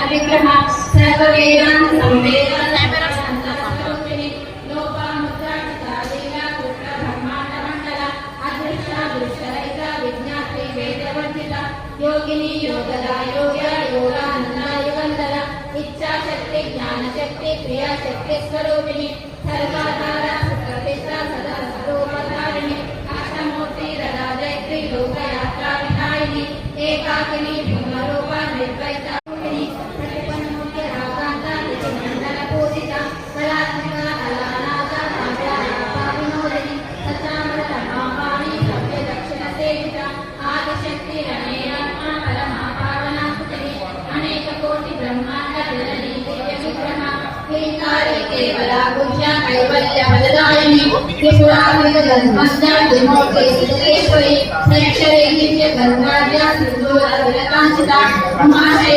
विग्रह सर्ववेदांत संवेद योगिनी योगदा योग्य योगानंदा युगंधरा इच्छा शक्ति ज्ञान शक्ति क्रिया शक्ति स्वरूपिणी सर्वाधारा सुप्रतिष्ठा सदा स्वरूपधारिणी अष्टमूर्ति रदा जयत्री लोकयात्रा विधायिनी एकाकिनी ब्रह्मरूपा निर्वैता प्रतिपन्नमुख्य रागांता निजमंडल पूजिता कलात्मिका कलानाथा काव्यालापा विनोदिनी सचामृत महावाणी सभ्य दक्षिण सेविता आदिशक्ति रणेया केवला गुह्या कैवल्य फलदायिनी त्रिपुरामृत धर्मस्या विमोक्ते सिद्धेश्वरी सक्षरे दिव्य गंगाद्या सिंधूर विलकांसिता